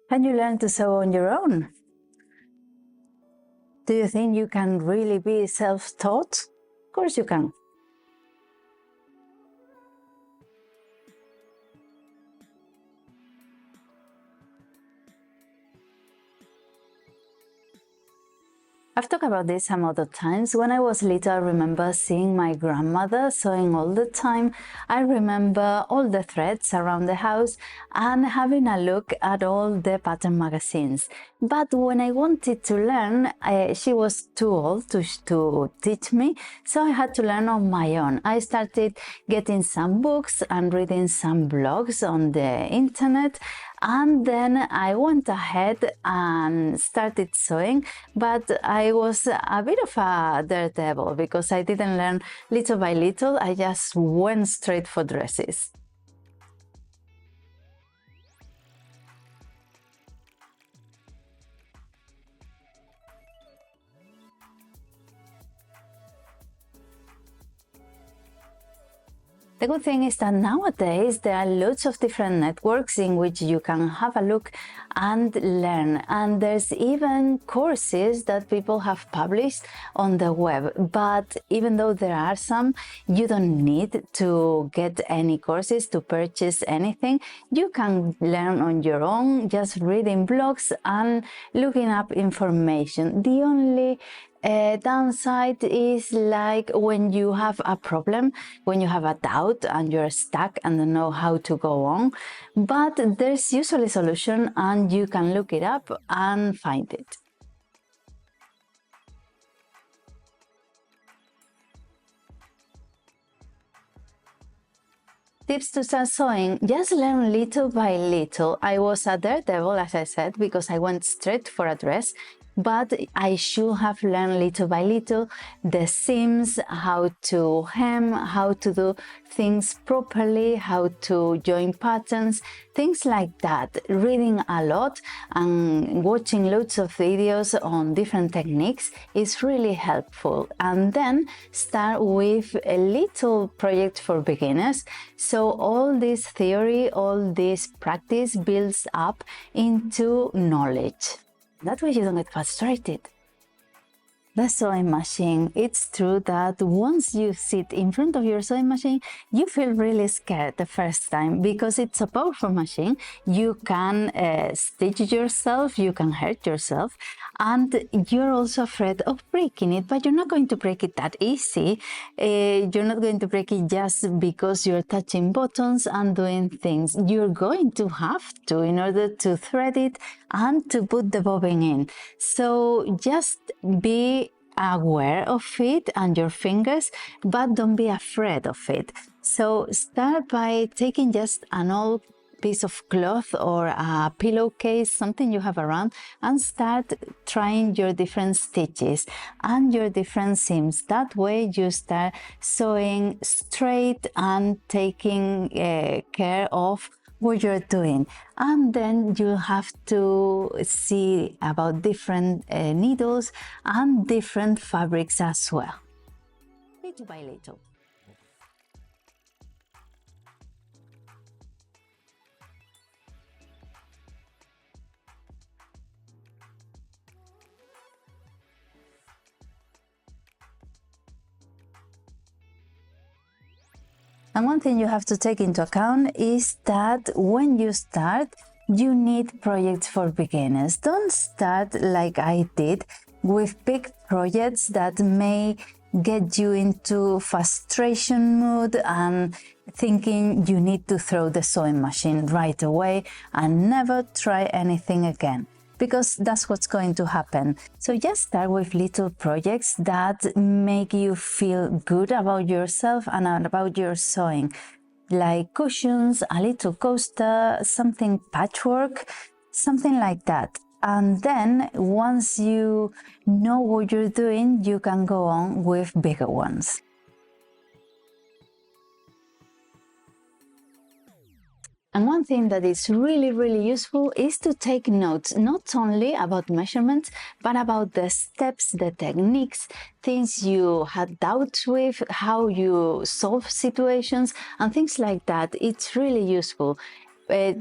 Can you learn to sew on your own? Do you think you can really be self-taught? Of course you can. I've talked about this some other times. When I was little, I remember seeing my grandmother sewing all the time. I remember all the threads around the house and having a look at all the pattern magazines. But when I wanted to learn, she was too old to teach me, so I had to learn on my own. I started getting some books and reading some blogs on the internet, and then I went ahead and started sewing, but I was a bit of a daredevil because I didn't learn little by little. I just went straight for dresses. The good thing is that nowadays there are lots of different networks in which you can have a look and learn, and there's even courses that people have published on the web. But even though there are some, you don't need to get any courses to purchase anything. You can learn on your own, just reading blogs and looking up information. The only downside is like when you have a problem, when you have a doubt and you're stuck and don't know how to go on, but there's usually a solution and you can look it up and find it. Tips to start sewing: just learn little by little. I was a daredevil, as I said, because I went straight for a dress, but I should have learned little by little the seams, how to hem, how to do things properly, how to join patterns, things like that. Reading a lot and watching loads of videos on different techniques is really helpful. And then start with a little project for beginners. So all this theory, all this practice builds up into knowledge. That way you don't get frustrated. The sewing machine. It's true that once you sit in front of your sewing machine, you feel really scared the first time because it's a powerful machine. You can stitch yourself, you can hurt yourself, and you're also afraid of breaking it, but you're not going to break it that easy. You're not going to break it just because you're touching buttons and doing things. You're going to have to in order to thread it and to put the bobbin in. So just be aware of it and your fingers, but don't be afraid of it. So start by taking just an old piece of cloth or a pillowcase, something you have around, and start trying your different stitches and your different seams. That way you start sewing straight and taking care of what you're doing, and then you have to see about different needles and different fabrics as well, little by little. And one thing you have to take into account is that when you start, you need projects for beginners. Don't start like I did with big projects that may get you into frustration mood and thinking you need to throw the sewing machine right away and never try anything again, because that's what's going to happen. So just start with little projects that make you feel good about yourself and about your sewing, like cushions, a little coaster, something patchwork, something like that. And then once you know what you're doing, you can go on with bigger ones. And one thing that is really useful is to take notes, not only about measurements, but about the steps, the techniques, things you had doubts with, how you solve situations, and things like that. It's really useful.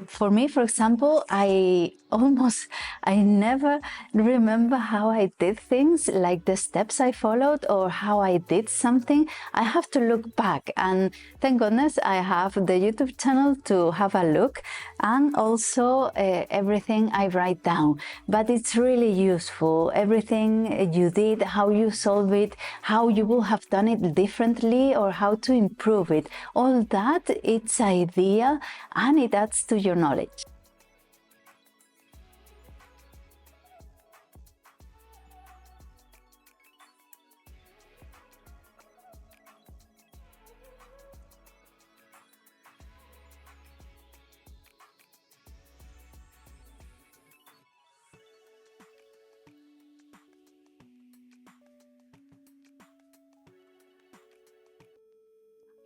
For me, for example, I I never remember how I did things, like the steps I followed or how I did something. I have to look back, and thank goodness I have the YouTube channel to have a look, and also everything I write down. But it's really useful, everything you did, how you solve it, how you will have done it differently or how to improve it. All that, it's ideal and it adds to your knowledge.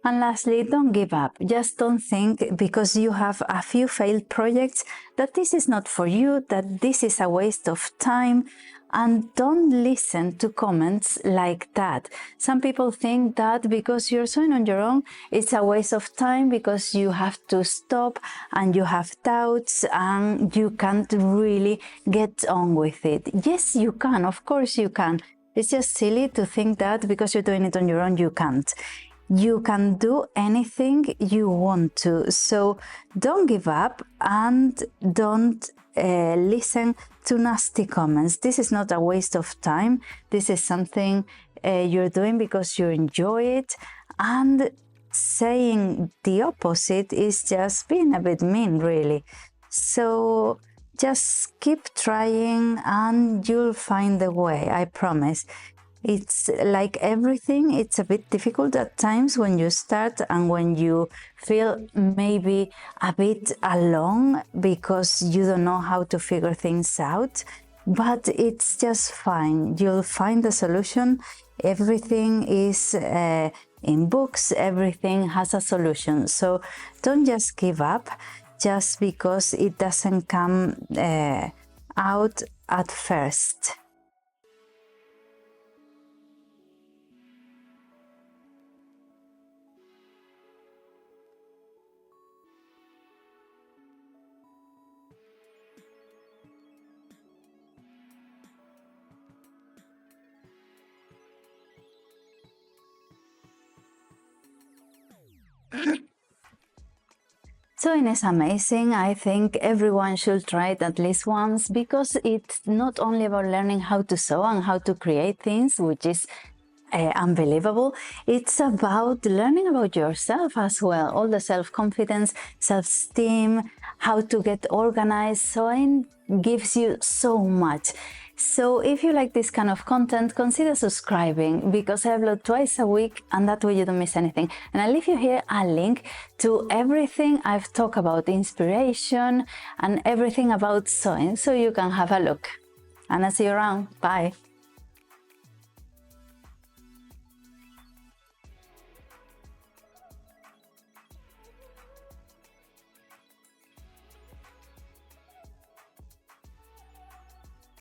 And lastly, don't give up. Just don't think because you have a few failed projects that this is not for you, that this is a waste of time. And don't listen to comments like that. Some people think that because you're sewing on your own, it's a waste of time because you have to stop and you have doubts and you can't really get on with it. Yes, you can. Of course you can. It's just silly to think that because you're doing it on your own, you can't. You can do anything you want to. So don't give up and don't listen to nasty comments. This is not a waste of time. This is something you're doing because you enjoy it. And saying the opposite is just being a bit mean, really. So just keep trying and you'll find the way, I promise. It's like everything, it's a bit difficult at times when you start and when you feel maybe a bit alone because you don't know how to figure things out, but it's just fine. You'll find the solution. Everything is in books, everything has a solution. So don't just give up just because it doesn't come out at first. Sewing is amazing. I think everyone should try it at least once because it's not only about learning how to sew and how to create things, which is unbelievable. It's about learning about yourself as well. All the self-confidence, self-esteem, how to get organized. Sewing gives you so much. So if you like this kind of content, consider subscribing because I upload twice a week and that way you don't miss anything. And I'll leave you here a link to everything I've talked about, inspiration and everything about sewing, so you can have a look. And I'll see you around. Bye.